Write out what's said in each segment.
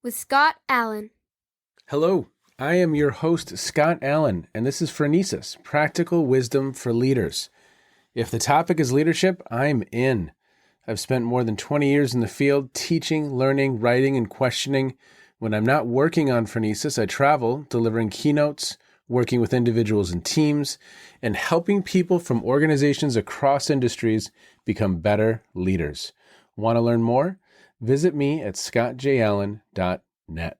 with Scott Allen. Hello, I am your host, Scott Allen, and this is Phronesis, Practical Wisdom for Leaders. If the topic is leadership, I'm in. I've spent more than 20 years in the field teaching, learning, writing, and questioning. When I'm not working on Phronesis, I travel, delivering keynotes, working with individuals and teams, and helping people from organizations across industries become better leaders. Want to learn more? Visit me at scottjallen.net.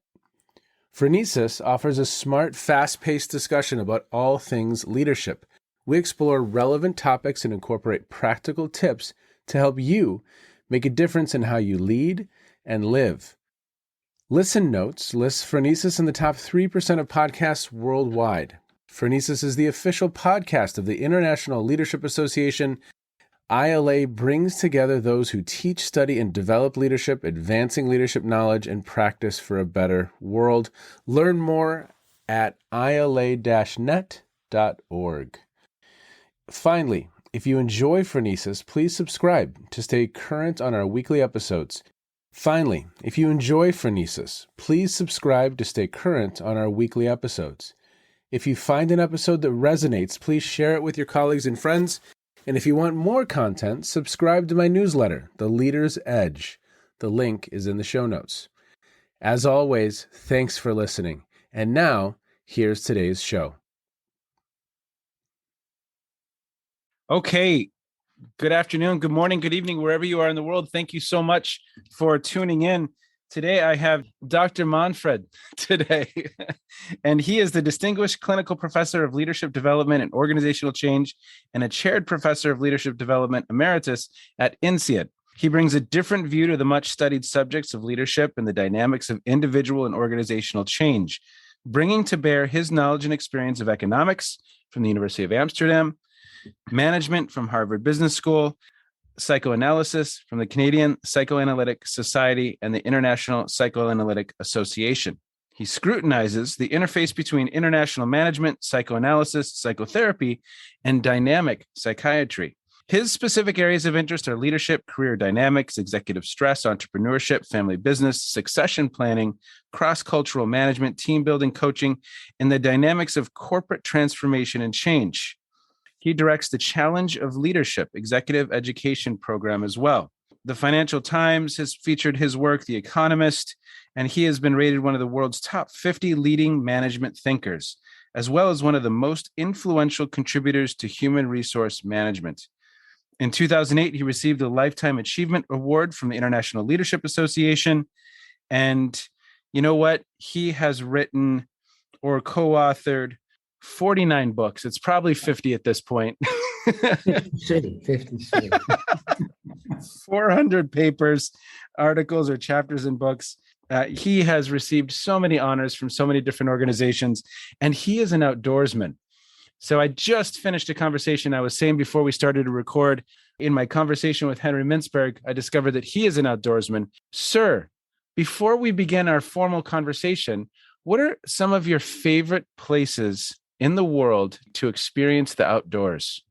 Phronesis offers a smart, fast-paced discussion about all things leadership. We explore relevant topics and incorporate practical tips to help you make a difference in how you lead and live. Listen Notes lists Phronesis in the top 3% of podcasts worldwide. Phronesis is the official podcast of the International Leadership Association. ILA brings together those who teach, study, and develop leadership, advancing leadership knowledge and practice for a better world. Learn more at ila-net.org. Finally, if you enjoy Phronesis, please subscribe to stay current on our weekly episodes. If you find an episode that resonates, please share it with your colleagues and friends. And if you want more content, subscribe to my newsletter, The Leader's Edge. The link is in the show notes. As always, thanks for listening. And now, here's today's show. Okay. Good afternoon, good morning, good evening, wherever you are in the world. Thank you so much for tuning in. Today, I have Dr. Manfred today, and he is the Distinguished Clinical Professor of Leadership Development and Organizational Change and a Chaired Professor of Leadership Development Emeritus at INSEAD. He brings a different view to the much-studied subjects of leadership and the dynamics of individual and organizational change, bringing to bear his knowledge and experience of economics from the University of Amsterdam, management from Harvard Business School, psychoanalysis from the Canadian Psychoanalytic Society and the International Psychoanalytic Association. He scrutinizes the interface between international management, psychoanalysis, psychotherapy, and dynamic psychiatry. His specific areas of interest are leadership, career dynamics, executive stress, entrepreneurship, family business, succession planning, cross-cultural management, team building, coaching, and the dynamics of corporate transformation and change. He directs the Challenge of Leadership executive education program as well. The Financial Times has featured his work, The Economist, and he has been rated one of the world's top 50 leading management thinkers, as well as one of the most influential contributors to human resource management. In 2008, he received a Lifetime Achievement Award from the International Leadership Association. And you know what? He has written or co-authored 49 books. It's probably 50 at this point. 50 city. 400 papers, articles, or chapters in books. He has received so many honors from so many different organizations, and he is an outdoorsman. So I just finished a conversation I was saying before we started to record. In my conversation with Henry Mintzberg, I discovered that he is an outdoorsman. Sir, before we begin our formal conversation, what are some of your favorite places in the world to experience the outdoors?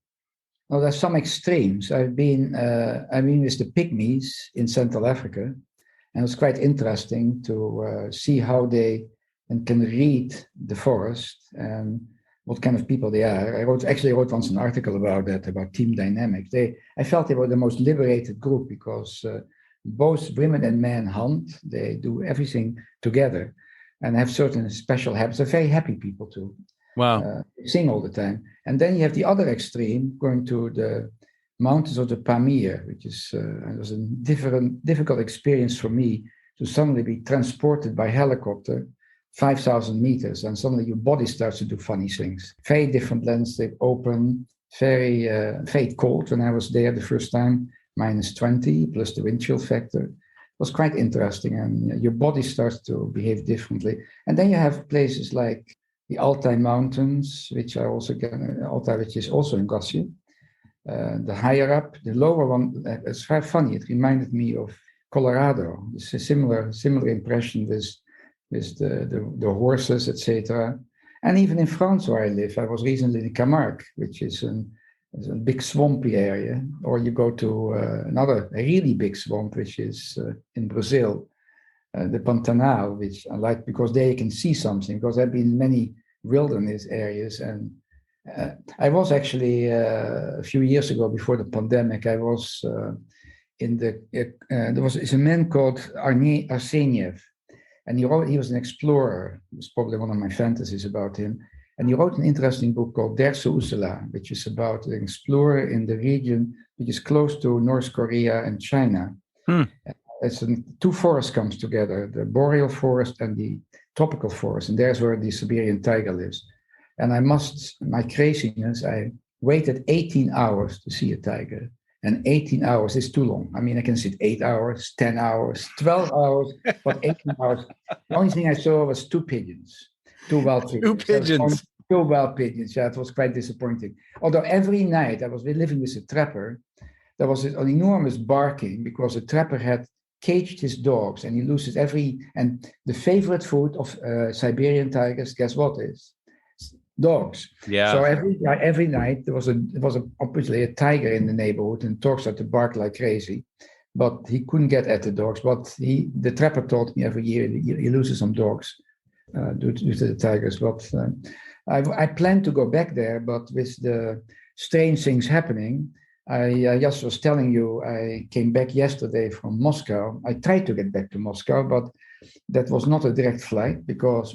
Well, there's some extremes. I've been with the pygmies in Central Africa, and it was quite interesting to see how they can read the forest and what kind of people they are. I wrote once an article about that, about team dynamics. I felt they were the most liberated group because both women and men hunt. They do everything together and have certain special habits. They're very happy people too. Wow. Sing all the time. And then you have the other extreme, going to the mountains of the Pamir, which is it was a difficult experience for me to suddenly be transported by helicopter 5,000 meters, and suddenly your body starts to do funny things. Very different landscape, open, very cold when I was there the first time, -20, plus the wind chill factor. It was quite interesting, and your body starts to behave differently. And then you have places like the Altai Mountains, which are also Altai, which is also in Gossi. The higher up, the lower one, it's very funny. It reminded me of Colorado. It's a similar impression with the horses, etc. And even in France, where I live, I was recently in Camargue, which is a big swampy area. Or you go to another really big swamp, which is in Brazil. the Pantanal, which I like because there you can see something, because I've been in many wilderness areas. And I was actually, a few years ago, before the pandemic, I was there's a man called Arseniev, and he was an explorer. It's probably one of my fantasies about him. And he wrote an interesting book called Derse Oesela, which is about an explorer in the region which is close to North Korea and China. It's two forests comes together, the boreal forest and the tropical forest, and there's where the Siberian tiger lives. And my craziness, I waited 18 hours to see a tiger. And 18 hours is too long. I mean, I can sit 8 hours, 10 hours, 12 hours, but 18 hours. The only thing I saw was two wild pigeons. Two wild pigeons, yeah, it was quite disappointing. Although every night I was living with a trapper, there was an enormous barking because the trapper had caged his dogs, and he loses and the favorite food of Siberian tigers, guess what is? Dogs. Yeah. So every night there was obviously a tiger in the neighborhood, and dogs had to bark like crazy, but he couldn't get at the dogs. But the trapper told me every year he loses some dogs due to the tigers. But I plan to go back there, but with the strange things happening, I just was telling you, I came back yesterday from Moscow. I tried to get back to Moscow, but that was not a direct flight because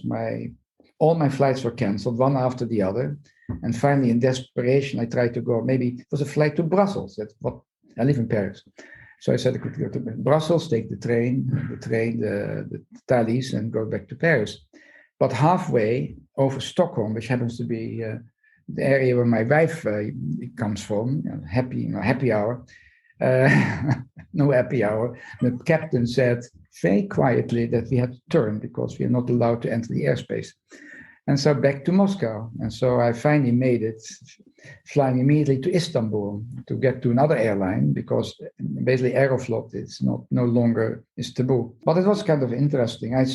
all my flights were canceled, one after the other. And finally, in desperation, I tried to go. Maybe it was a flight to Brussels. I live in Paris. So I said I could go to Brussels, take the train, the Thalys, and go back to Paris. But halfway over Stockholm, which happens to be the area where my wife comes from, happy hour. No happy hour. The captain said very quietly that we had to turn because we are not allowed to enter the airspace. And so back to Moscow. And so I finally made it, flying immediately to Istanbul to get to another airline, because basically Aeroflot is no longer taboo. But it was kind of interesting. I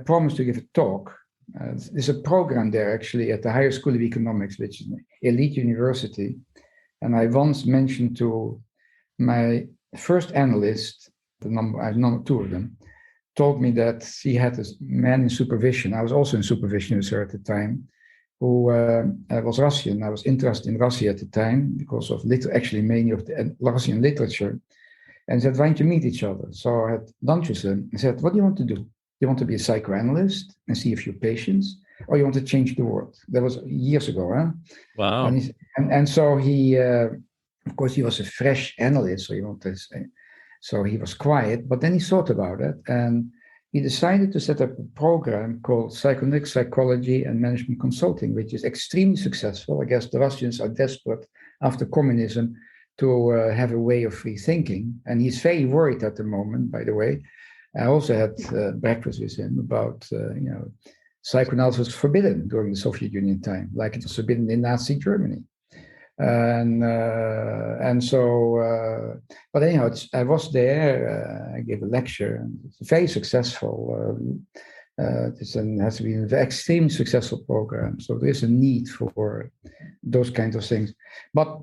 promised to give a talk. There's a program there actually at the Higher School of Economics, which is an elite university. And I once mentioned to my first analyst, I know two of them, told me that he had a man in supervision. I was also in supervision with her at the time, who was Russian. I was interested in Russia at the time because of mainly of the Russian literature. And said, why don't you meet each other? So I had lunch with him and said, what do you want to do? Do you want to be a psychoanalyst and see a few patients? Or you want to change the world? That was years ago, huh? Wow. And so he, of course, he was a fresh analyst, so he was quiet, but then he thought about it, and he decided to set up a program called Psychoanalytic Psychology and Management Consulting, which is extremely successful. I guess the Russians are desperate after communism to have a way of free thinking, and he's very worried at the moment, by the way. I also had breakfast with him about, psychoanalysis was forbidden during the Soviet Union time, like it was forbidden in Nazi Germany. And so, but anyhow, I was there. I gave a lecture, and it's very successful. It has been an extremely successful program. So there is a need for those kinds of things. But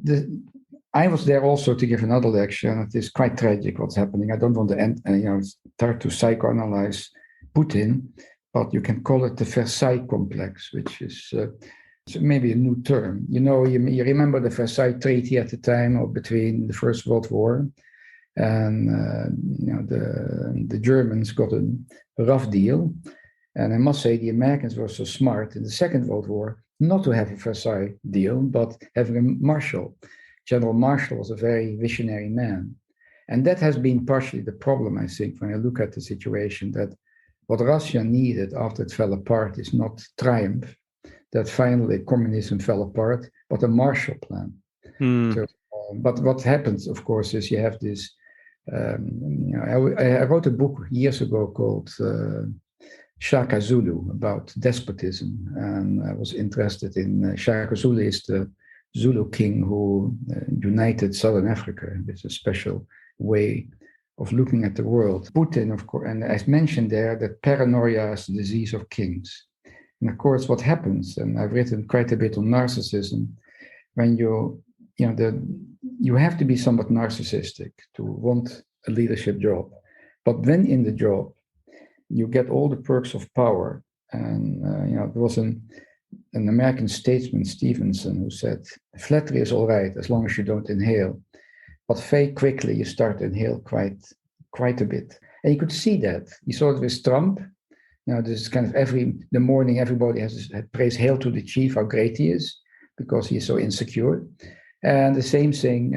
I was there also to give another lecture, and it is quite tragic what's happening. I don't want to start to psychoanalyze Putin, but you can call it the Versailles complex, which is maybe a new term. You remember the Versailles Treaty at the time of between the First World War, and the Germans got a rough deal. And I must say the Americans were so smart in the Second World War not to have a Versailles deal, but having a Marshall. General Marshall was a very visionary man. And that has been partially the problem, I think, when I look at the situation, that what Russia needed after it fell apart is not triumph, that finally communism fell apart, but a Marshall Plan. So, but what happens, of course, is you have this, I wrote a book years ago called Shaka Zulu about despotism. And I was interested in Shaka Zulu is the Zulu king who united Southern Africa with a special way of looking at the world. Putin, of course, and as mentioned there, that paranoia is the disease of kings. And of course, what happens, and I've written quite a bit on narcissism, when you have to be somewhat narcissistic to want a leadership job. But when in the job, you get all the perks of power. And there was an American statesman, Stevenson, who said, flattery is all right as long as you don't inhale. But very quickly, you start to inhale quite a bit. And you could see that. You saw it with Trump. This is kind of the morning, everybody has praise hail to the chief, how great he is, because he is so insecure. And the same thing,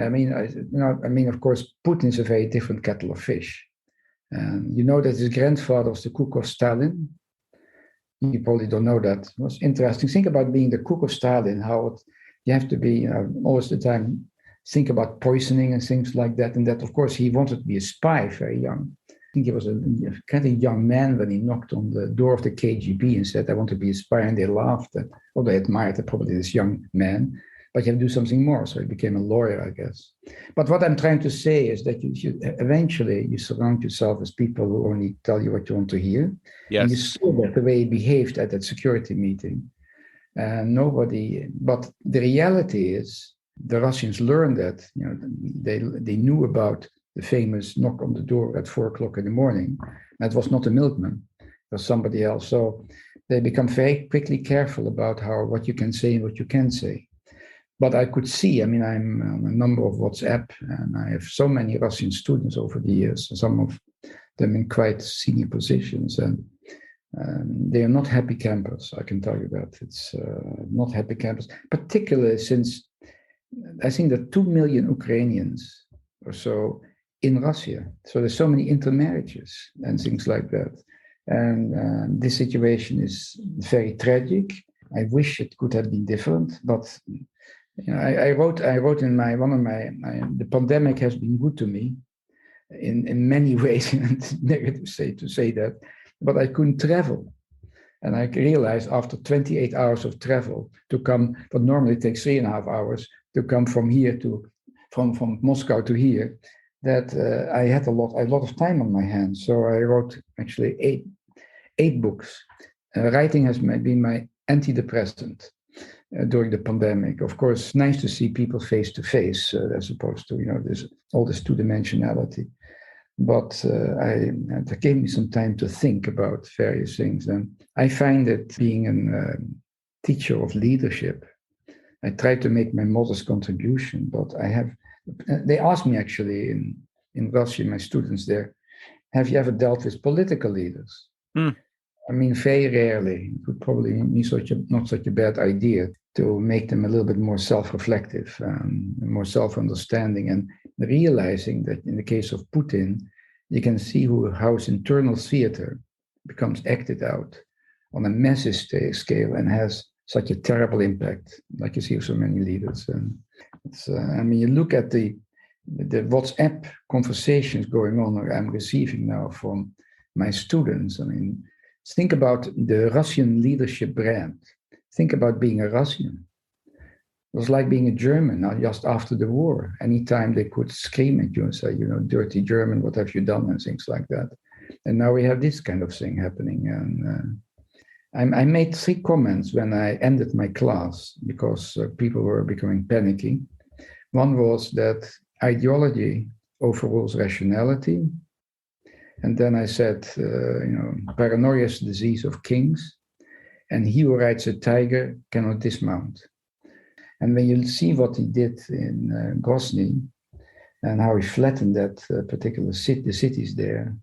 of course, Putin is a very different kettle of fish. And you know that his grandfather was the cook of Stalin. You probably don't know that. It was interesting. Think about being the cook of Stalin, you have to be, always the time, think about poisoning and things like that. And that, of course, he wanted to be a spy very young. I think he was a kind of young man when he knocked on the door of the KGB and said, I want to be a spy. And they laughed, or they admired probably this young man. But you have to do something more. So he became a lawyer, I guess. But what I'm trying to say is that you should eventually you surround yourself with people who only tell you what you want to hear. Yes. And you saw that the way he behaved at that security meeting. But the reality is the Russians learned that, they knew about the famous knock on the door at 4:00 in the morning. That was not a milkman, it was somebody else. So they become very quickly careful about what you can say and what you can say. But I could see, I'm on a number of WhatsApp, and I have so many Russian students over the years, some of them in quite senior positions, and they are not happy campers, I can tell you that. It's not happy campers, particularly since I think that 2 million Ukrainians or so in Russia. So there's so many intermarriages and things like that. And this situation is very tragic. I wish it could have been different, but I wrote in the pandemic has been good to me in many ways, and negative to say that, but I couldn't travel. And I realized after 28 hours of travel to come, what normally takes 3.5 hours to come from here from Moscow to here, that I had a lot of time on my hands. So I wrote actually eight books. Writing has been my antidepressant during the pandemic. Of course, nice to see people face to face as opposed to there's all this two-dimensionality. But it gave me some time to think about various things, and I find that being a teacher of leadership, I try to make my modest contribution. But they asked me actually in Russia, my students there, have you ever dealt with political leaders? Very rarely. It would probably be not such a bad idea to make them a little bit more self-reflective, more self-understanding, and realizing that in the case of Putin, you can see how his internal theater becomes acted out on a massive scale and has such a terrible impact, like you see with so many leaders. And you look at the WhatsApp conversations going on, or I'm receiving now from my students. Think about the Russian leadership brand. Think about being a Russian. It was like being a German, just after the war. Anytime they could scream at you and say, dirty German, what have you done, and things like that. And now we have this kind of thing happening. And I made 3 comments when I ended my class because people were becoming panicky. One was that ideology overrules rationality. And then I said, paranoia is the disease of kings, and he who rides a tiger cannot dismount. And when you see what he did in Grozny and how he flattened that particular the cities there,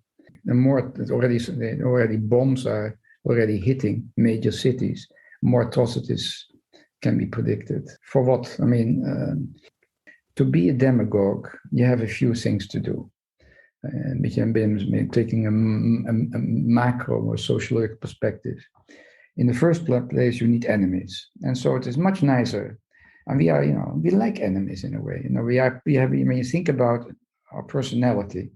the more already bombs are already hitting major cities, more atrocities can be predicted. For what? To be a demagogue, you have a few things to do. Which have been taking a macro or sociological perspective. In the first place, you need enemies, and so it is much nicer. And we like enemies in a way. When you think about our personality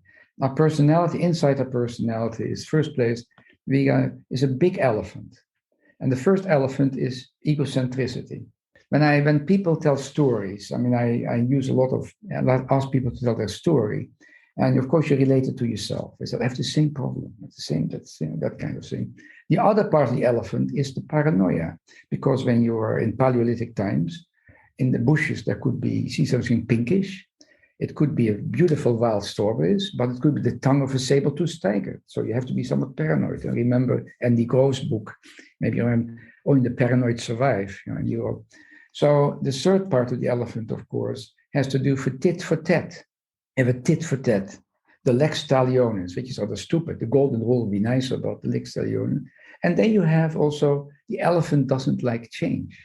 inside our personality is first place. Is a big elephant, and the first elephant is egocentricity. When people tell stories, I ask people to tell their story. And of course, you relate it to yourself. They said, I have the same problem, that kind of thing. The other part of the elephant is the paranoia, because when you are in Paleolithic times, in the bushes, there could be, you see something pinkish. It could be a beautiful wild strawberries, but it could be the tongue of a saber-toothed tiger. So you have to be somewhat paranoid. And remember Andy Grove's book, maybe you remember, Only the Paranoid Survive, in Europe. So the third part of the elephant, of course, has to do for tit for tat. You have a tit for tat. The lex talionis, which is rather stupid. The golden rule would be nicer about the lex talionis. And then you have also the elephant doesn't like change.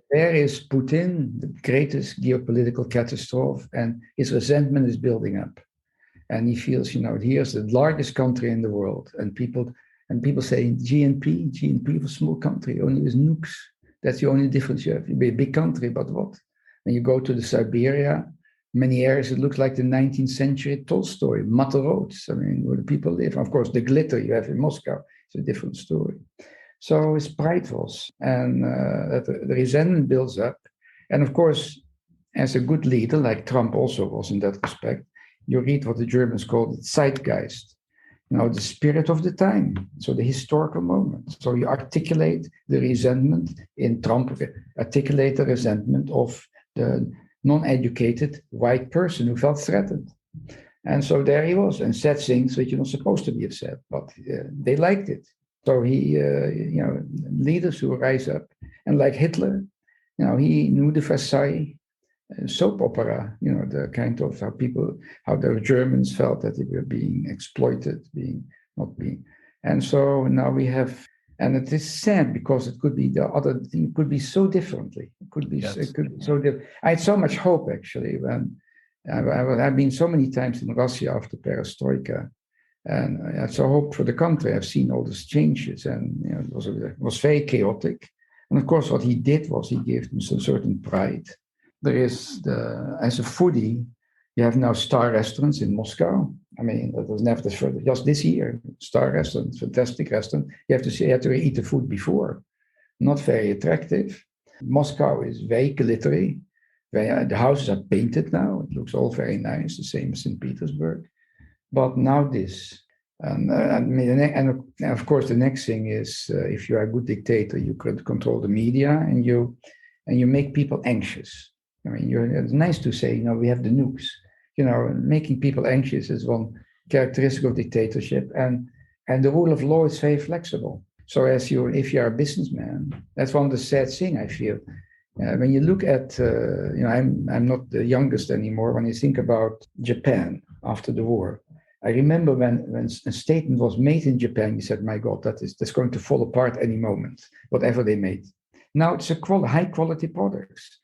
There is Putin, the greatest geopolitical catastrophe, and his resentment is building up. And he feels, here's the largest country in the world, and people say GNP for a small country, only with nukes. That's the only difference you have. You be a big country, but what? When you go to the Siberia, many areas it looks like the 19th century Tolstoy, Mata roads. Where the people live. Of course, the glitter you have in Moscow is a different story. So it's prideful, and the resentment builds up. And of course, as a good leader, like Trump also was in that respect, you read what the Germans call the zeitgeist, the spirit of the time, so the historical moment. So you articulate the resentment in Trump, articulate the resentment of the non-educated white person who felt threatened. And so there he was, and said things which you're not supposed to be upset, but they liked it. So he, leaders who rise up, and like Hitler, he knew the Versailles soap opera, the kind of how the Germans felt that they were being exploited, and so now we have, and it is sad because it could be the other thing, it could be so differently. It could be so different. I had so much hope actually when I've been so many times in Russia after Perestroika. And I had so hope for the country. I've seen all these changes, and it was very chaotic. And of course, what he did was he gave them some certain pride. There is as a foodie, you have now star restaurants in Moscow. That was never just this year. Star restaurant, fantastic restaurant. You have to eat the food before. Not very attractive. Moscow is very glittery. The houses are painted now. It looks all very nice, the same as St. Petersburg. But now this, and of course the next thing is if you are a good dictator, you could control the media, and you make people anxious. It's nice to say, we have the nukes. Making people anxious is one characteristic of dictatorship, and the rule of law is very flexible. So if you are a businessman, that's one of the sad things I feel. When you look at, I'm not the youngest anymore. When you think about Japan after the war. I remember when a statement was made in Japan, you said, my God, that's going to fall apart any moment, whatever they made. Now it's high quality products.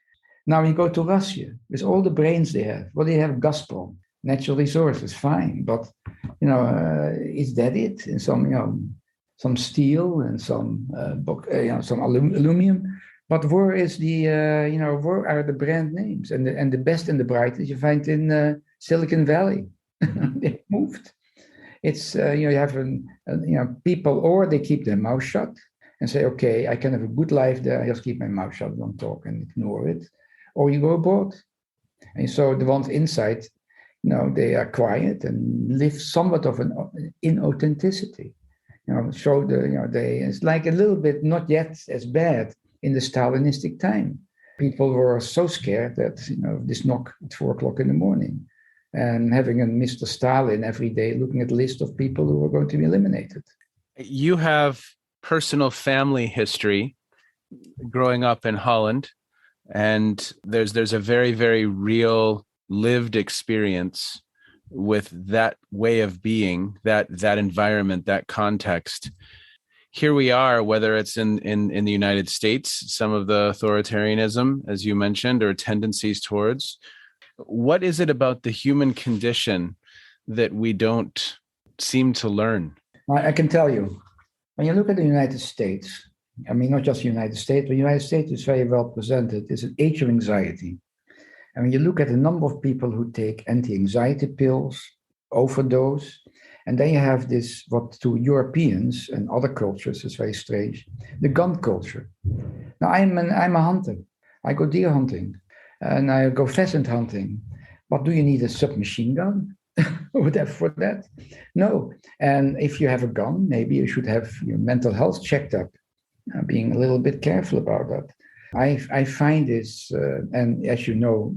Now you go to Russia, with all the brains they have. Well, they have Gazprom, natural resources, fine. But, is that it? And some steel and some aluminum. But where is where are the brand names? And the best and the brightest you find in Silicon Valley. They moved. It's you have people, or they keep their mouth shut and say, okay, I can have a good life there. I just keep my mouth shut, don't talk and ignore it. Or you go abroad. And so the ones inside, they are quiet and live somewhat of an inauthenticity. It's like a little bit not yet as bad in the Stalinistic time. People were so scared that this knock at 4:00 in the morning. And having a Mr. Stalin every day looking at a list of people who were going to be eliminated. You have personal family history growing up in Holland, and there's a very, very real lived experience with that way of being, that environment, that context. Here we are, whether it's in the United States, some of the authoritarianism, as you mentioned, or tendencies towards. What is it about the human condition that we don't seem to learn? I can tell you, when you look at the United States, not just the United States, but the United States is very well presented. It's an age of anxiety. And when you look at the number of people who take anti-anxiety pills, overdose, and then you have this, what to Europeans and other cultures is very strange, the gun culture. Now, I'm a hunter. I go deer hunting. And I go pheasant hunting. But do you need a submachine gun for that? No. And if you have a gun, maybe you should have your mental health checked up, being a little bit careful about that. I find this, and as you know,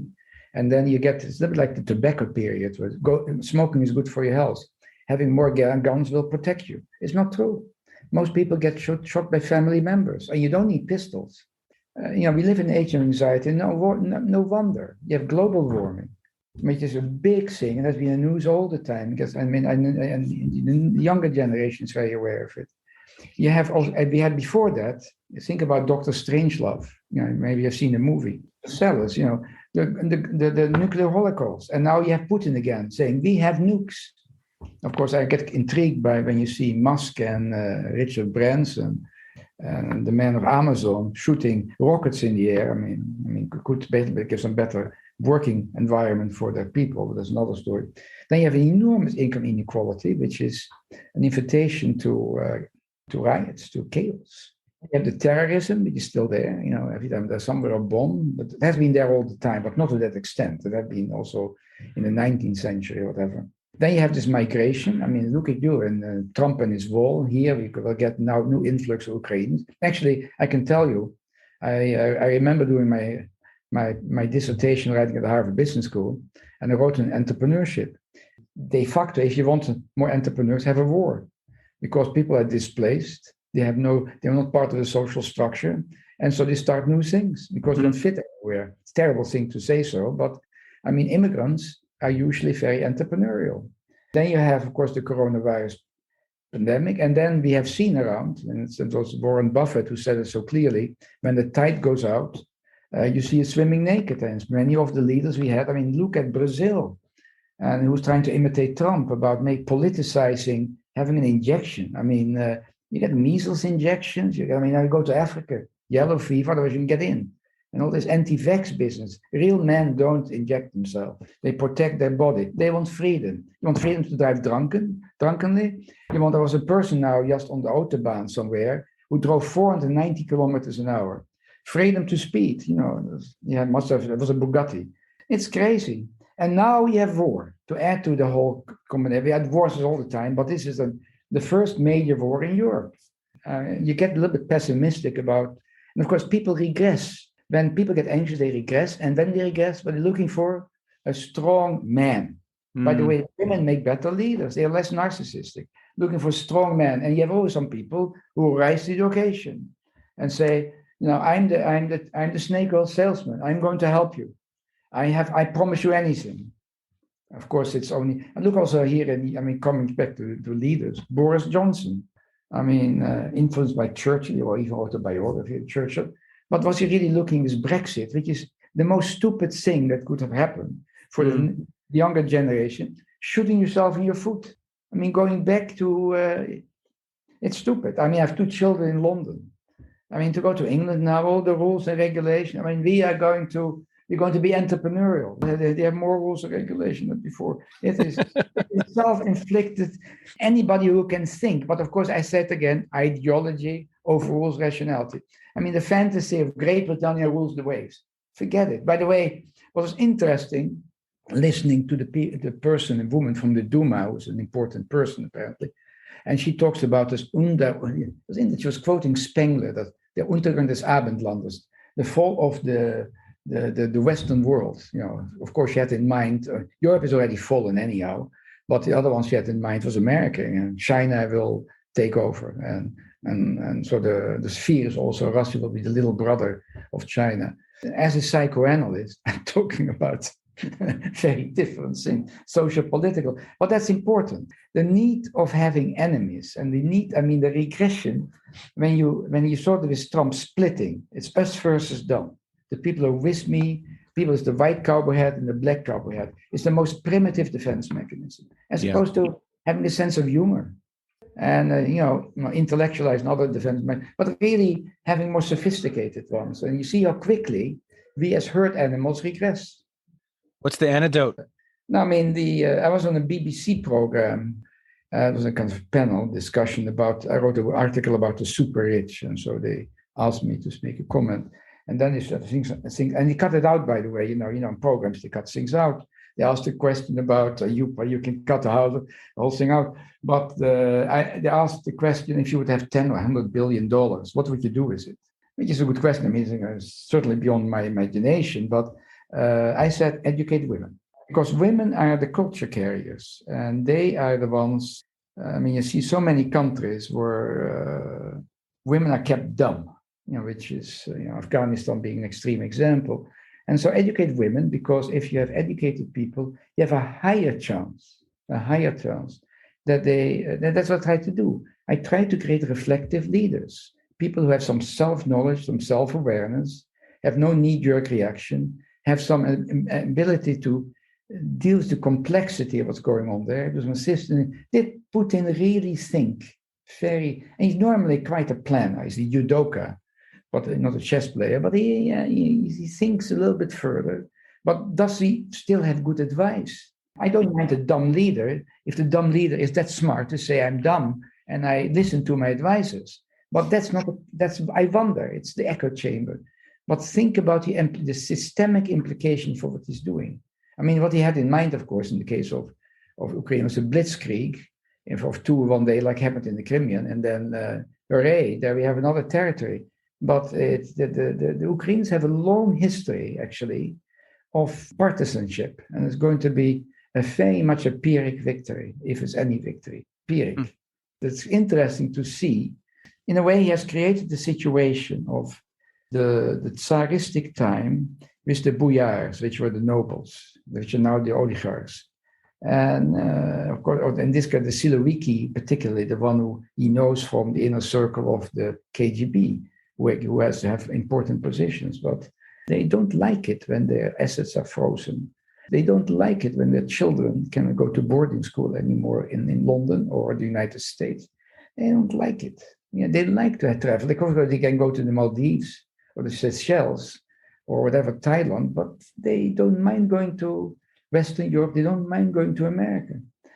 And then you get, it's a bit like the tobacco period, where smoking is good for your health. Having more guns will protect you. It's not true. Most people get shot by family members, and you don't need pistols. We live in an age of anxiety. No wonder. You have global warming, which is a big thing, and has been in the news all the time. Because and the younger generation is very aware of it. You have also, we had before that. Think about Dr. Strangelove. Maybe you've seen the movie. Sellers, the nuclear holocaust, and now you have Putin again saying we have nukes. Of course, I get intrigued by when you see Musk and Richard Branson and the man of Amazon shooting rockets in the air. I mean, could basically give some better working environment for their people, but that's another story. Then you have an enormous income inequality, which is an invitation to riots, to chaos. You have the terrorism, which is still there. Every time there's somewhere a bomb, but it has been there all the time, but not to that extent. It had been also in the 19th century or whatever. Then you have this migration. I mean, look at you and Trump and his wall. Here we will get now new influx of Ukrainians. Actually, I can tell you, I remember doing my dissertation writing at the Harvard Business School, and I wrote on entrepreneurship. De facto, if you want more entrepreneurs, have a war, because people are displaced. They're not part of the social structure, and so they start new things because they don't fit anywhere. It's a terrible thing to say so, but I mean, immigrants are usually very entrepreneurial. Then you have, of course, the coronavirus pandemic, and then we have seen around, and it was Warren Buffett who said it so clearly, when the tide goes out, you see it swimming naked. And many of the leaders we had, I mean, look at Brazil, and who's trying to imitate Trump about politicizing, having an injection. I mean, you get measles injections. I go to Africa, yellow fever, otherwise you can get in. And all this anti-vax business. Real men don't inject themselves. They protect their body. They want freedom. You want freedom to drive drunkenly. There was a person now just on the Autobahn somewhere who drove 490 kilometers an hour. Freedom to speed. It was a Bugatti. It's crazy. And now we have war to add to the whole combination. We had wars all the time, but this is the first major war in Europe. You get a little bit pessimistic about, and of course, people regress. When people get anxious, they regress. And when they regress, what they're looking for, a strong man. By the way, women make better leaders. They are less narcissistic, looking for strong men. And you have always some people who rise to the occasion and say, I'm the snake oil salesman. I'm going to help you. I promise you anything. Of course, it's only, and look also here, coming back to leaders, Boris Johnson. Influenced by Churchill, or even autobiography of Churchill. But was he really looking at Brexit, which is the most stupid thing that could have happened for the younger generation, shooting yourself in your foot. Going back to, it's stupid. I have 2 children in London. To go to England now, all the rules and regulations. We're going to be entrepreneurial. They have more rules and regulations than before. It's self-inflicted. Anybody who can think. But of course, I said again, ideology overrules rationality. The fantasy of Great Britannia rules the waves. Forget it. By the way, what was interesting, listening to the person, a woman from the Duma, who's an important person apparently, and she talks about this she was quoting Spengler, that the Untergang des Abendlandes, the fall of the Western world. Of course, she had in mind, Europe is already fallen anyhow, but the other one she had in mind was America, and China will take over. And so the sphere is also, Russia will be the little brother of China. As a psychoanalyst, I'm talking about very different things, social, political, but that's important. The need of having enemies, and the regression, when you saw this Trump splitting, it's us versus them. The people who are with me, people is the white cowboy hat and the black cowboy hat. It's the most primitive defense mechanism, as opposed to having a sense of humor and intellectualize another defense mechanism, but really having more sophisticated ones. And you see how quickly we as herd animals regress. What's the antidote? No, I was on a BBC program. It was a kind of panel discussion about, I wrote an article about the super rich, and so they asked me to make a comment. And then they started things, and they cut it out, by the way. In programs, they cut things out. They asked a question about you can cut the whole thing out. But they asked the question, if you would have $10 or $100 billion, what would you do with it? Which is a good question. It's certainly beyond my imagination. But I said educate women, because women are the culture carriers, and they are the ones. I mean, you see so many countries where women are kept dumb, which is Afghanistan being an extreme example. And so educate women, because if you have educated people, you have a higher chance that that's what I try to do. I try to create reflective leaders, people who have some self-knowledge, some self-awareness, have no knee-jerk reaction, have some ability to deal with the complexity of what's going on there. Because my sister did Putin really think and he's normally quite a planner. He's a judoka, but not a chess player, but he thinks a little bit further. But does he still have good advice? I don't mind a dumb leader if the dumb leader is that smart to say I'm dumb and I listen to my advisors. But I wonder, it's the echo chamber. But think about the systemic implication for what he's doing. I mean, what he had in mind, of course, in the case of Ukraine was a blitzkrieg of 2 1 day, like happened in the Crimean, and then hooray, there we have another territory. But the Ukrainians have a long history, actually, of partisanship, and it's going to be very much a Pyrrhic victory, if it's any victory. Pyrrhic. It's interesting to see. In a way, he has created the situation of the Tsaristic time with the boyars, which were the nobles, which are now the oligarchs. And of course, in this case, the Siloviki, particularly the one who he knows from the inner circle of the KGB, who has to have important positions, but they don't like it when their assets are frozen. They don't like it when their children cannot go to boarding school anymore in London or the United States. They don't like it. They like to travel. They can go to the Maldives or the Seychelles or whatever, Thailand, but they don't mind going to Western Europe. They don't mind going to America.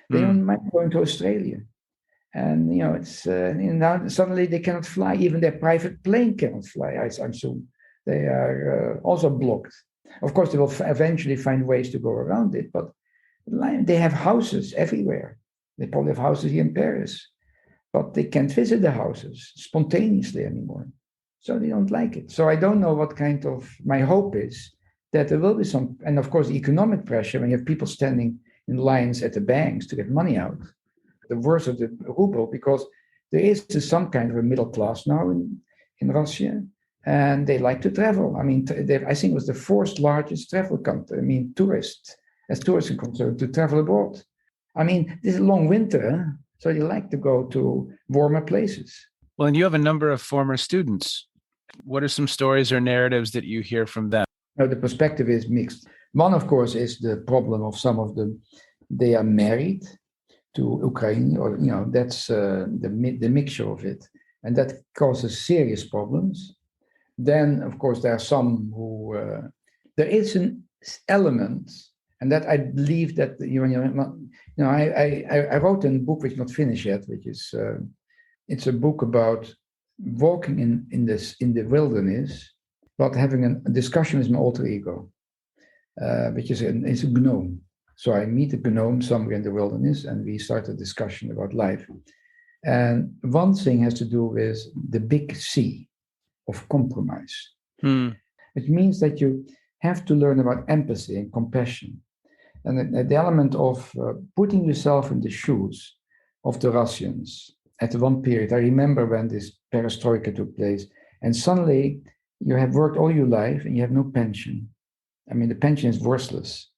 They don't mind going to Australia. And, it's now suddenly they cannot fly. Even their private plane cannot fly, I assume. They are also blocked. Of course, they will eventually find ways to go around it, but they have houses everywhere. They probably have houses here in Paris, but they can't visit the houses spontaneously anymore. So they don't like it. So I don't know what kind of, my hope is that there will be some, and of course, the economic pressure, when you have people standing in lines at the banks to get money out, the worse of the ruble, because there is some kind of a middle class now in Russia, and they like to travel. I mean, I think it was the 4th largest travel country. I mean, tourists are concerned, to travel abroad. I mean, this is a long winter, so they like to go to warmer places. Well, and you have a number of former students. What are some stories or narratives that you hear from them? No, the perspective is mixed. One, of course, is the problem of some of them. They are married to Ukraine, or that's the mixture of it, and that causes serious problems. Then, of course, there are some who there is an element, and that I believe that I wrote a book which is not finished yet, which is it's a book about walking in the wilderness, but having a discussion with my alter ego, which is a gnome. So I meet a gnome somewhere in the wilderness, and we start a discussion about life. And one thing has to do with the big C of compromise. It means that you have to learn about empathy and compassion. And the element of putting yourself in the shoes of the Russians at one period. I remember when this perestroika took place, and suddenly you have worked all your life and you have no pension. I mean, the pension is worthless.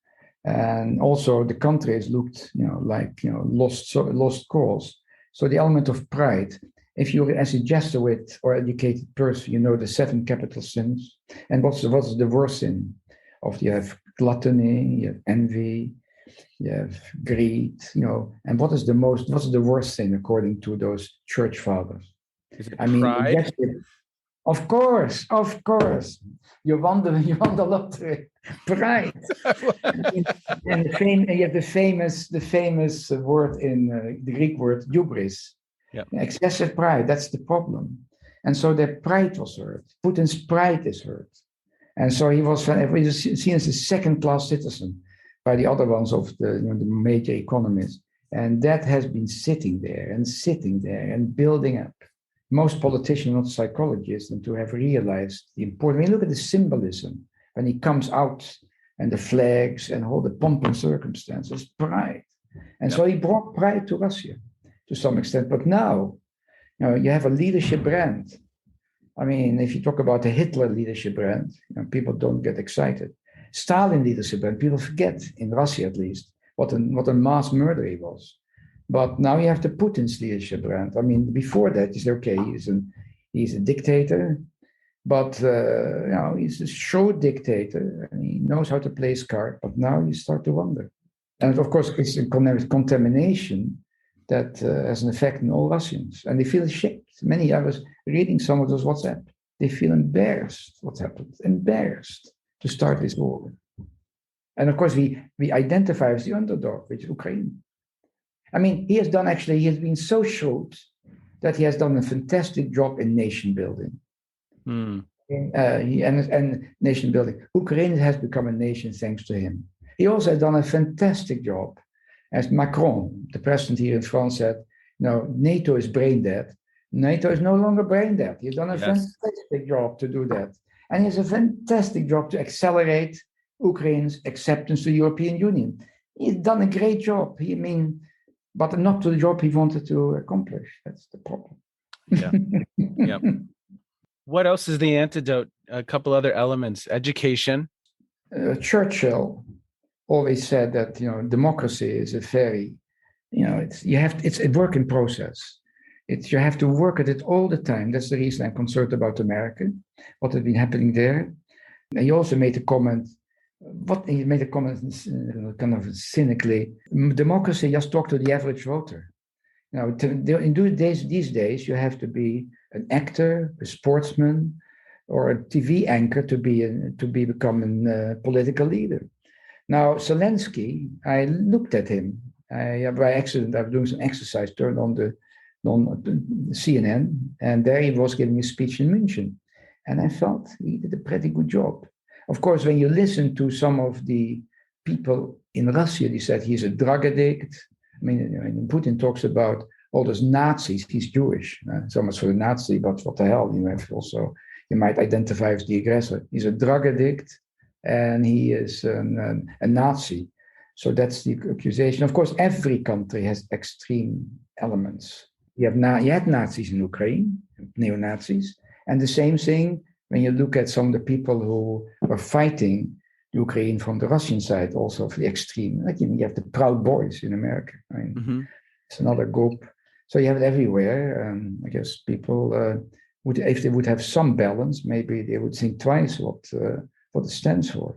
And also the country has looked, lost cause. So the element of pride, if you, as a Jesuit or educated person, you know the 7 capital sins. And what's the worst sin? You have gluttony, you have envy, you have greed, and what's the worst sin according to those church fathers? Is it pride? Of course. You won the lottery. Pride. And you have the famous word in the Greek word hubris. Yep. Excessive pride. That's the problem. And so their pride was hurt. Putin's pride is hurt. And so he was seen as a second-class citizen by the other ones of the major economists. And that has been sitting there and building up. Most politicians are not psychologists, and to have realized the importance. I mean, look at the symbolism when he comes out and the flags and all the pomp and circumstances, pride. And so he brought pride to Russia to some extent. But now, you have a leadership brand. I mean, if you talk about the Hitler leadership brand, people don't get excited. Stalin leadership brand, people forget, in Russia at least, what a mass murderer he was. But now you have the Putin's leadership brand. I mean, before that, you say, okay, he's a dictator, but he's a show dictator, and he knows how to play his card. But now you start to wonder. And of course, it's a contamination that has an effect on all Russians. And they feel ashamed. I was reading some of those WhatsApp. They feel embarrassed what's happened, embarrassed to start this war. And of course, we identify as the underdog, which is Ukraine. I mean, he has been so shrewd that he has done a fantastic job in nation building. And nation building. Ukraine has become a nation thanks to him. He also has done a fantastic job. As Macron, the president here in France, said, NATO is brain dead. NATO is no longer brain dead. He's done a fantastic job to do that. And he has a fantastic job to accelerate Ukraine's acceptance to the European Union. He's done a great job. But not to the job he wanted to accomplish. That's the problem. Yeah. What else is the antidote? A couple other elements. Education. Churchill always said that democracy is a very, it's a work in process. You have to work at it all the time. That's the reason I'm concerned about America, what has been happening there. And he also made a comment. Kind of cynically. Democracy, just talk to the average voter. These days, you have to be an actor, a sportsman, or a TV anchor to become a political leader. Now, Zelensky, I looked at him. By accident, I was doing some exercise, turned on the CNN, and there he was giving a speech in München. And I felt he did a pretty good job. Of course, when you listen to some of the people in Russia, they said he's a drug addict. I mean, Putin talks about all those Nazis. He's Jewish, so much for the Nazi, but what the hell? You might identify as the aggressor. He's a drug addict, and he is a Nazi. So that's the accusation. Of course, every country has extreme elements. You had Nazis in Ukraine, neo-Nazis, and the same thing when you look at some of the people who were fighting Ukraine from the Russian side, also for the extreme. You have the Proud Boys in America. It's another group. So you have it everywhere. I guess people if they would have some balance, maybe they would think twice what it stands for.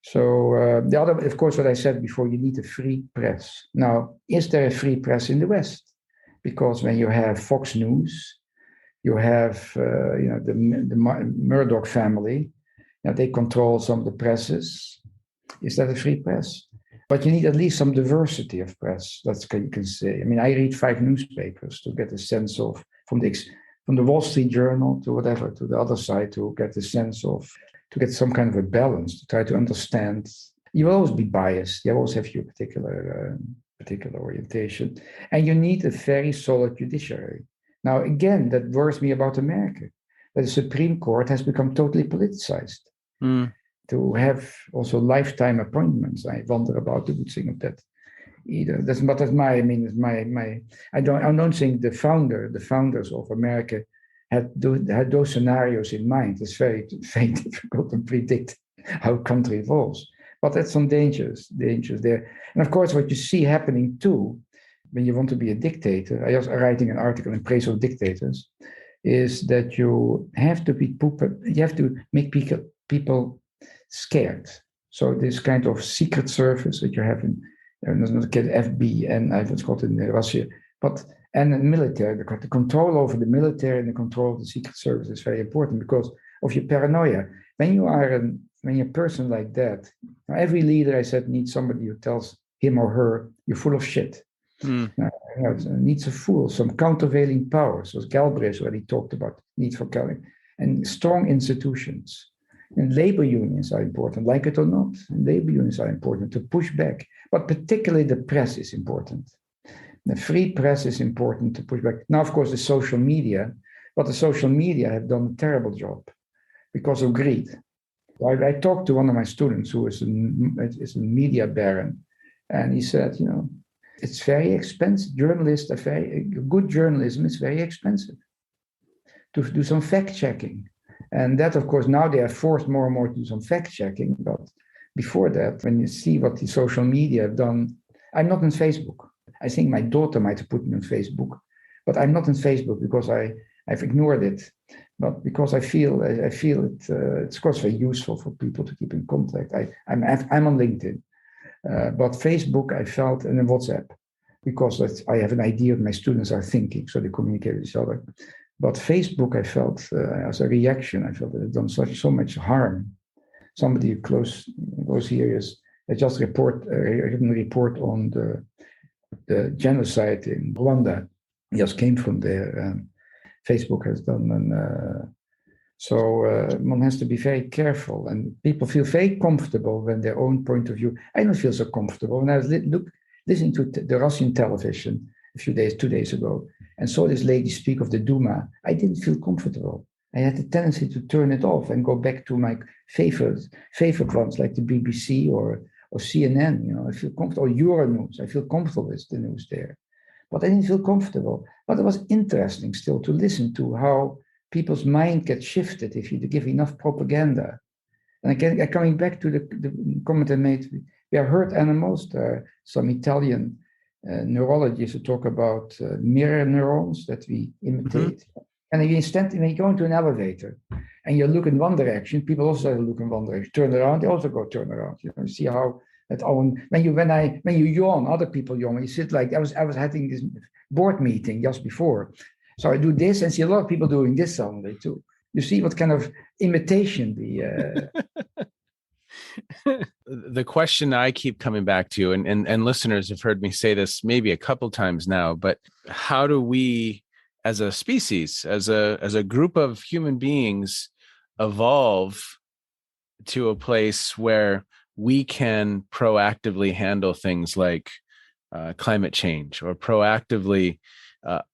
So the other, of course, what I said before, you need a free press. Now, is there a free press in the West? Because when you have Fox News, you have the Murdoch family. They control some of the presses. Is that a free press? But you need at least some diversity of press. That's what you can say. I mean, I read 5 newspapers to get a sense of from the Wall Street Journal to whatever, to the other side, to get a sense of, to get some kind of a balance, to try to understand. You will always be biased. You always have your particular orientation. And you need a very solid judiciary. Now, again, that worries me about America, that the Supreme Court has become totally politicized. To have also lifetime appointments. I wonder about the good thing of that either. I don't think the founders of America had those scenarios in mind. It's very, very difficult to predict how a country evolves. But that's some dangers there. And of course, what you see happening too, when you want to be a dictator, I was writing an article in praise of dictators, is that you have to make people scared. So this kind of secret service that you have in FB and what's called in Russia, and the military, the control over the military and the control of the secret service is very important because of your paranoia. When you're a person like that, every leader, I said, needs somebody who tells him or her, you're full of shit. Needs a fool, some countervailing powers, as Galbraith already talked about, need for counting, and strong institutions. And labor unions are important, like it or not. Labor unions are important to push back, but particularly the press is important. The free press is important to push back. Now, of course, the social media have done a terrible job because of greed. I talked to one of my students who is a media baron, and he said, it's very expensive. Good journalism is very expensive to do some fact checking. And that, of course, now they are forced more and more to do some fact checking. But before that, when you see what the social media have done, I'm not on Facebook. I think my daughter might have put me on Facebook, but I'm not on Facebook because I've ignored it. But because I feel it's of course very useful for people to keep in contact. I'm on LinkedIn, but Facebook I felt, and then WhatsApp, because I have an idea what my students are thinking, so they communicate with each other. But Facebook, I felt as a reaction, I felt it had done so much harm. Somebody close here I just written a report on the genocide in Rwanda. He just came from there. And Facebook has done, so one has to be very careful. And people feel very comfortable when their own point of view. I don't feel so comfortable when I was listening to the Russian television 2 days ago, and saw this lady speak of the Duma. I didn't feel comfortable. I had the tendency to turn it off and go back to my favorite ones like the BBC or CNN. I feel comfortable, or Euronews. I feel comfortable with the news there. But I didn't feel comfortable. But it was interesting still to listen to how people's mind gets shifted if you give enough propaganda. And again, coming back to the comment I made, we are herd animals. There are some Italian neurologists who talk about mirror neurons that we imitate. Mm-hmm. And when you go into an elevator and you look in one direction, people also look in one direction. Turn around, they also turn around. You see how that when you yawn, other people yawn. When you sit like I was having this board meeting just before, so I do this and see a lot of people doing this suddenly too. You see what kind of imitation The question I keep coming back to, and listeners have heard me say this maybe a couple times now, but how do we, as a species, as a group of human beings, evolve to a place where we can proactively handle things like climate change, or proactively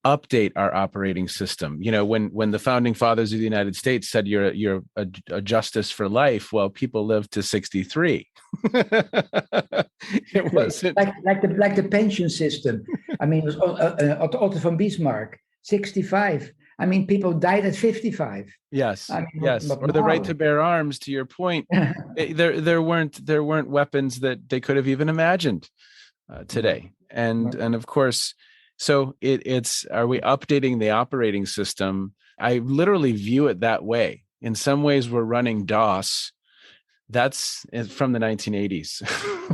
update our operating system? When the founding fathers of the United States said you're a justice for life, well, people lived to 63. It wasn't like the pension system. I mean, it was Otto von Bismarck, 65. I mean, people died at 55. Yes, I mean, yes. Or the right to bear arms. To your point, there weren't weapons that they could have even imagined today, and of course. So are we updating the operating system? I literally view it that way. In some ways, we're running DOS. That's from the 1980s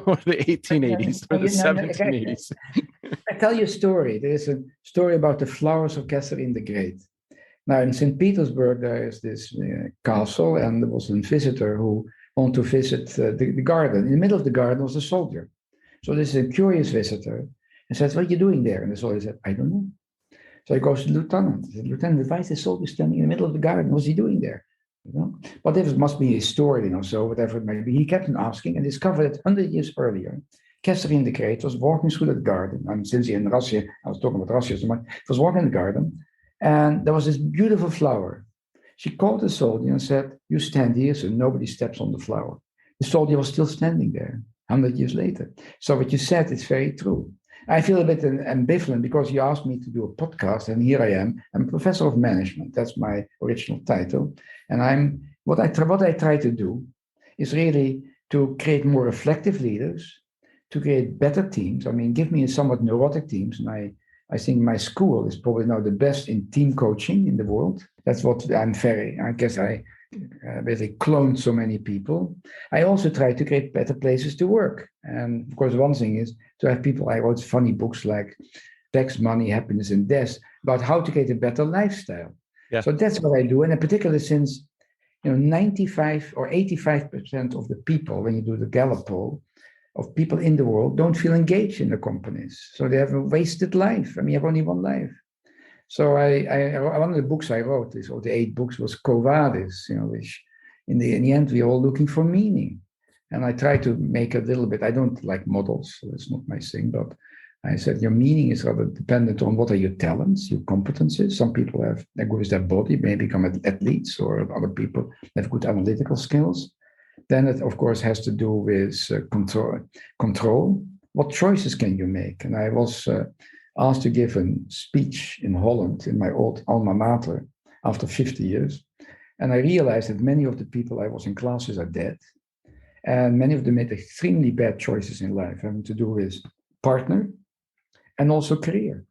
or the 1880s or the 1780s. I tell you a story. There is a story about the flowers of Catherine the Great. Now, in St. Petersburg, there is this castle, and there was a visitor who wanted to visit the garden. In the middle of the garden was a soldier. So this is a curious visitor. And says, "What are you doing there?" And the soldier said, "I don't know." So he goes to the lieutenant. He said, "Lieutenant, why is the soldier standing in the middle of the garden? What's he doing there?" But it must be a story, so whatever it might be. He kept on asking and discovered that 100 years earlier, Catherine the Great was walking through that garden. I mean, since in Russia, I was talking about Russia so much, was walking in the garden, and there was this beautiful flower. She called the soldier and said, "You stand here so nobody steps on the flower." The soldier was still standing there 100 years later. So what you said is very true. I feel a bit ambivalent because you asked me to do a podcast, and here I am. I'm a professor of management. That's my original title. And what I try to do is really to create more reflective leaders, to create better teams. I mean, give me somewhat neurotic teams, and I think my school is probably now the best in team coaching in the world. That's what I guess I basically cloned so many people. I also try to create better places to work. And of course, one thing is to have people. I wrote funny books like Sex, Money, Happiness, and Death about how to create a better lifestyle. Yeah. So that's what I do. And in particular, since 95 or 85% of the people, when you do the Gallup poll, of people in the world don't feel engaged in the companies. So they have a wasted life. I mean, you have only one life. So one of the books I wrote, or the 8 books, was Quo Vadis, which in the end, we're all looking for meaning. And I try to make a little bit, I don't like models, so it's not my thing, but I said your meaning is rather dependent on what are your talents, your competencies. Some people they're good with their body, may become athletes, or other people have good analytical skills. Then it, of course, has to do with control. What choices can you make? And I was asked to give a speech in Holland in my old alma mater after 50 years. And I realized that many of the people I was in class with are dead. And many of them made extremely bad choices in life, having to do with partner and also career.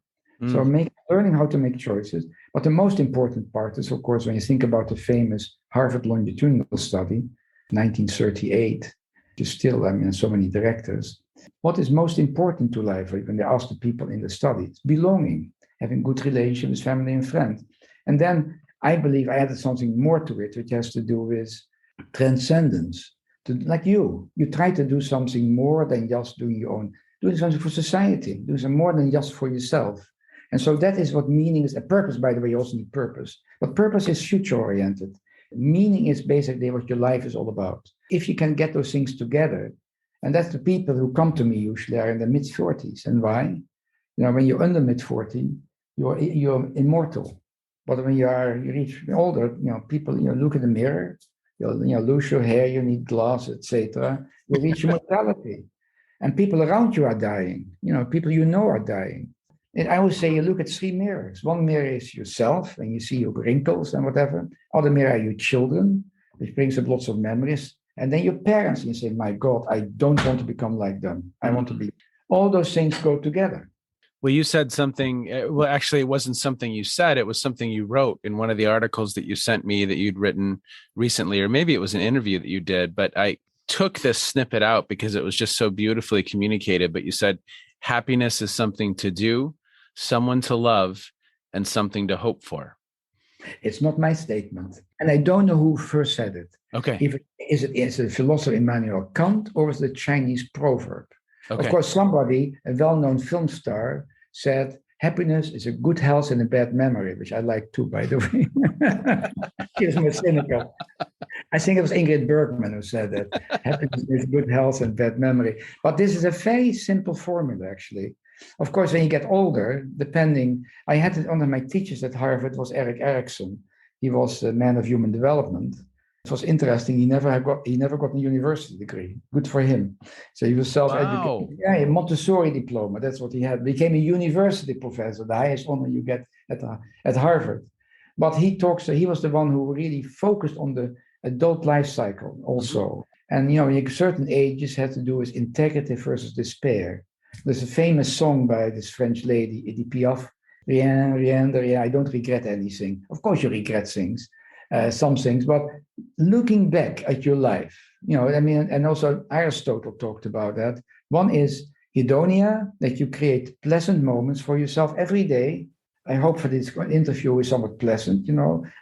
So learning how to make choices. But the most important part is, of course, when you think about the famous Harvard longitudinal study, 1938, which is still, so many directors. What is most important to life when they ask the people in the study? It's belonging, having good relations with family and friends. And then I believe I added something more to it, which has to do with transcendence. Like you try to do something more than just doing your own, doing something for society, doing something more than just for yourself. And so that is what meaning is. A purpose, by the way, you also need purpose. But purpose is future-oriented. Meaning is basically what your life is all about. If you can get those things together, and that's the people who come to me usually are in their mid-40s. And why? When you're under mid-40, you're immortal. But when you reach older, people, look in the mirror, you'll lose your hair, you need glasses, etc. You reach mortality. And people around you are dying. People are dying. And I always say you look at three mirrors. One mirror is yourself, and you see your wrinkles and whatever. Other mirror are your children, which brings up lots of memories. And then your parents, and you say, my God, I don't want to become like them. I want to be. All those things go together. Well, you said something. Well, actually, it wasn't something you said. It was something you wrote in one of the articles that you sent me that you'd written recently, or maybe it was an interview that you did. But I took this snippet out because it was just so beautifully communicated. But you said, happiness is something to do, someone to love, and something to hope for. It's not my statement. And I don't know who first said it. Okay. Is it a philosopher Immanuel Kant, or is it a Chinese proverb? Okay. Of course, somebody, a well-known film star, said, happiness is a good health and a bad memory, which I like too, by the way. She was more cynical. I think it was Ingrid Bergman who said that. Happiness is good health and bad memory. But this is a very simple formula, actually. Of course, when you get older, I had it under my teachers at Harvard was Erik Erikson. He was a man of human development. It was interesting. He never got a university degree. Good for him. So he was self-educated. Wow. Yeah, a Montessori diploma. That's what he had. Became a university professor, the highest honor you get at Harvard. But he was the one who really focused on the adult life cycle also. And in certain ages had to do with integrity versus despair. There's a famous song by this French lady, Edith Piaf. Rien, rien, rien. I don't regret anything. Of course, you regret things, some things, but looking back at your life, and also Aristotle talked about that. One is hedonia, that you create pleasant moments for yourself every day. I hope for this interview is somewhat pleasant,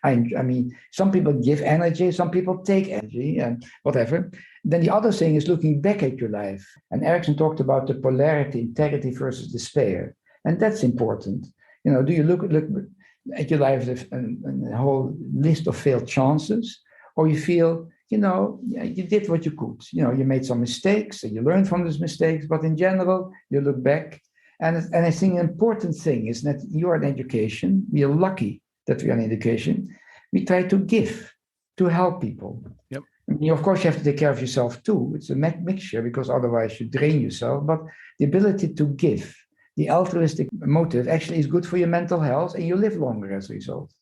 I mean, some people give energy, some people take energy and whatever. Then the other thing is looking back at your life. And Erikson talked about the polarity, integrity versus despair. And that's important. Do you look at your life as a whole list of failed chances, or you feel, you did what you could. You made some mistakes and you learned from those mistakes, but in general, you look back. And I think an important thing is that you are in education. We are lucky that we are in education. We try to give, to help people. Yep. Of course, you have to take care of yourself too. It's a mixture, because otherwise you drain yourself. But the ability to give, the altruistic motive, actually is good for your mental health, and you live longer as a result.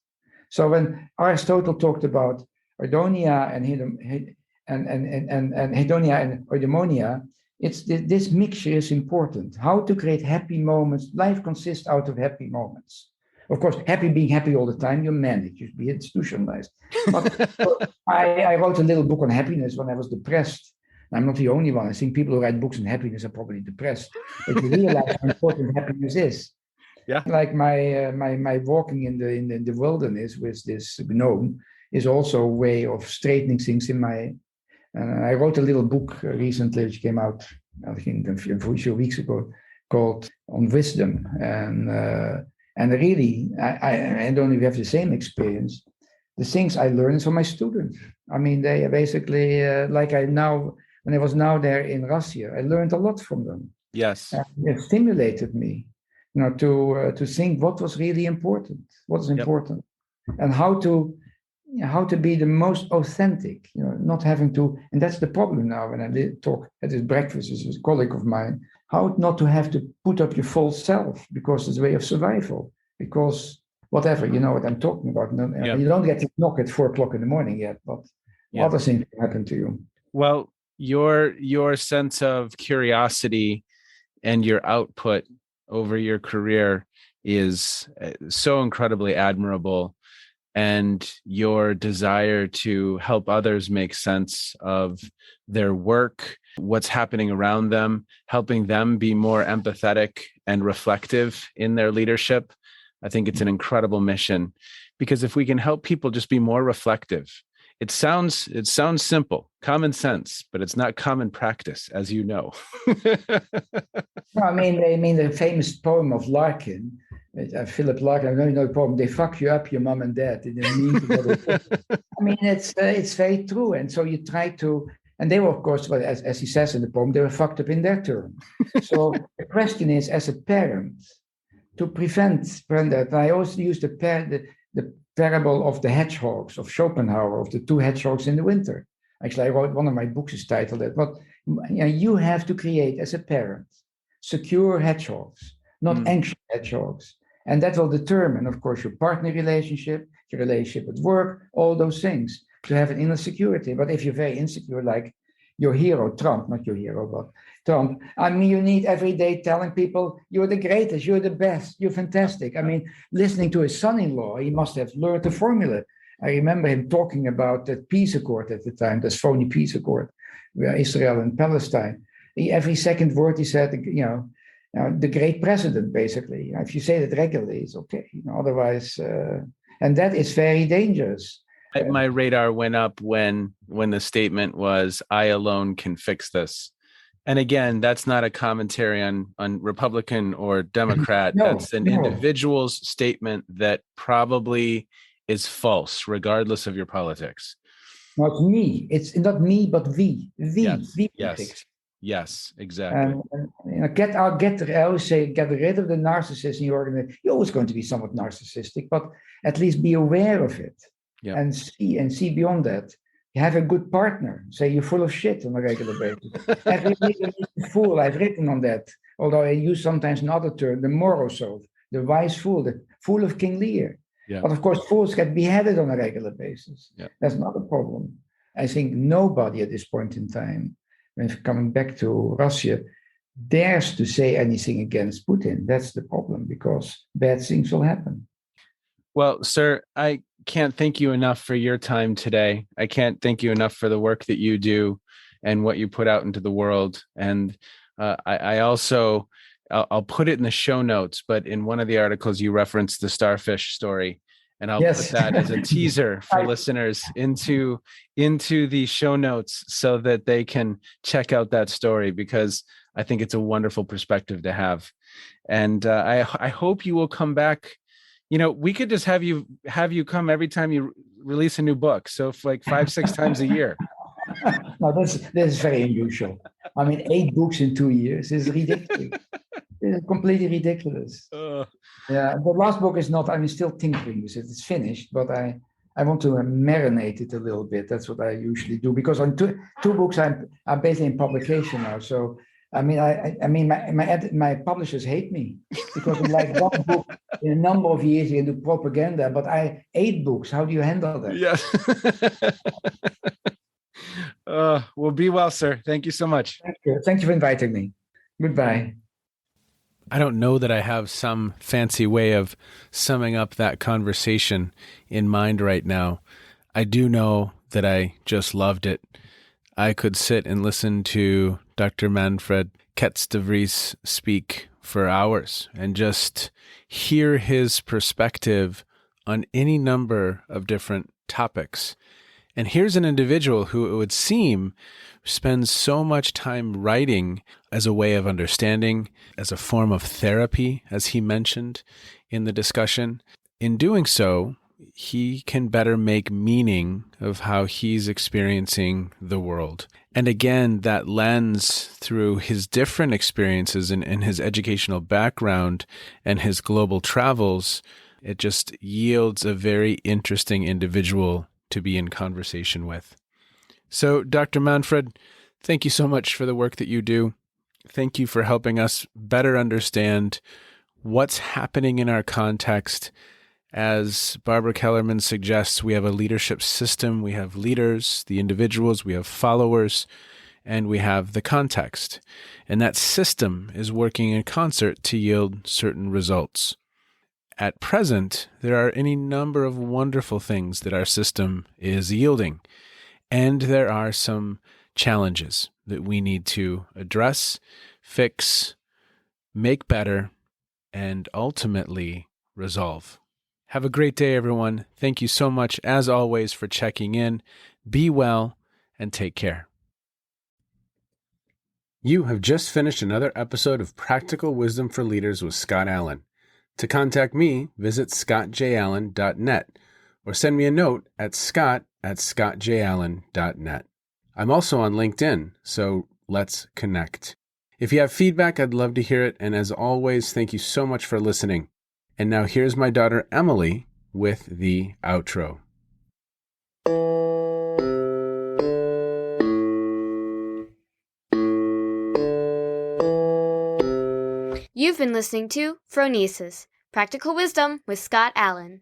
So when Aristotle talked about eudaimonia and eudaimonia, it's this mixture is important. How to create happy moments. Life consists out of happy moments. Of course, being happy all the time, you manage, you be institutionalized. But I wrote a little book on happiness when I was depressed. I'm not the only one. I think people who write books on happiness are probably depressed. But you realize how important happiness is. Yeah. Like my walking in the wilderness with this gnome is also a way of straightening things in my. I wrote a little book recently, which came out, I think, a few weeks ago, called On Wisdom. And really, I don't know if you have the same experience. The things I learned from my students. I mean, they are basically when I was now there in Russia, I learned a lot from them. Yes. It stimulated me, to think what was really important, what is important, and how to how to be the most authentic, not having to, and that's the problem now when I talk at this breakfast with a colleague of mine, how not to have to put up your false self because it's a way of survival. Because whatever, you know what I'm talking about. Yeah. You don't get to knock at 4 o'clock in the morning yet, but other things happen to you. Well, your sense of curiosity and your output over your career is so incredibly admirable. And your desire to help others make sense of their work, what's happening around them, helping them be more empathetic and reflective in their leadership. I think it's an incredible mission, because if we can help people just be more reflective, it sounds simple, common sense, but it's not common practice, as you know. No, I mean the famous poem of Larkin, Philip Larkin. I don't know the poem. They fuck you up, your mom and dad. They didn't mean to. I mean, it's very true. And so you try to, and they were, of course, as he says in the poem, they were fucked up in their turn. So the question is, as a parent, to prevent that. I also use the parable of the hedgehogs of Schopenhauer, of the two hedgehogs in the winter. Actually, I wrote one of my books is titled that. But you have to create, as a parent, secure hedgehogs, not anxious hedgehogs. And that will determine, of course, your partner relationship, your relationship at work, all those things, to have an inner security. But if you're very insecure, like your hero, Trump, not your hero, but Trump, I mean, you need every day telling people, you're the greatest, you're the best, you're fantastic. I mean, listening to his son-in-law, he must have learned the formula. I remember him talking about that peace accord at the time, this phony peace accord, where Israel and Palestine. Every second word he said, the great president, basically. If you say that regularly, it's okay. Otherwise, and that is very dangerous. My radar went up when the statement was, "I alone can fix this." And again, that's not a commentary on Republican or Democrat. That's an individual's statement that probably is false, regardless of your politics. No, it's me. It's not me, but we. Yes, exactly. I always say, get rid of the narcissist in your organization. You're always going to be somewhat narcissistic, but at least be aware of it and see beyond that. You have a good partner. Say you're full of shit on a regular basis. Every leader is a fool. I've written on that. Although I use sometimes another term, the morosoph, the wise fool, the fool of King Lear. Yeah. But of course, fools get beheaded on a regular basis. Yeah. That's not a problem. I think nobody at this point in time, when coming back to Russia, dares to say anything against Putin. That's the problem, because bad things will happen. Well, sir, I can't thank you enough for your time today. I can't thank you enough for the work that you do and what you put out into the world. And I'll put it in the show notes, but in one of the articles you referenced the starfish story, and I'll put that as a teaser for listeners into the show notes so that they can check out that story, because I think it's a wonderful perspective to have. And I hope you will come back. We could just have you come every time you release a new book. So like 5-6 times a year. No, this is very unusual. I mean, 8 books in 2 years is ridiculous. It's completely ridiculous. Yeah, the last book is not. I'm still tinkering with it. It's finished, but I want to marinate it a little bit. That's what I usually do, because on two books I'm basically in publication now. So I mean, my publishers hate me, because like one book in a number of years you can do propaganda, but 8 books. How do you handle that? Yes. Well, be well, sir. Thank you so much. Thank you. Thank you for inviting me. Goodbye. I don't know that I have some fancy way of summing up that conversation in mind right now. I do know that I just loved it. I could sit and listen to Dr. Manfred Kets de Vries speak for hours and just hear his perspective on any number of different topics. And here's an individual who, it would seem, spends so much time writing as a way of understanding, as a form of therapy, as he mentioned in the discussion. In doing so, he can better make meaning of how he's experiencing the world. And again, that lens through his different experiences and his educational background and his global travels, it just yields a very interesting individual to be in conversation with. So, Dr. Manfred, thank you so much for the work that you do. Thank you for helping us better understand what's happening in our context. As Barbara Kellerman suggests, we have a leadership system. We have leaders, the individuals, we have followers, and we have the context. And that system is working in concert to yield certain results. At present, there are any number of wonderful things that our system is yielding. And there are some challenges that we need to address, fix, make better, and ultimately resolve. Have a great day, everyone. Thank you so much, as always, for checking in. Be well and take care. You have just finished another episode of Practical Wisdom for Leaders with Scott Allen. To contact me, visit scottjallen.net or send me a note at scott@scottjallen.net. I'm also on LinkedIn, so let's connect. If you have feedback, I'd love to hear it. And as always, thank you so much for listening. And now here's my daughter, Emily, with the outro. You've been listening to Phronesis, Practical Wisdom with Scott Allen.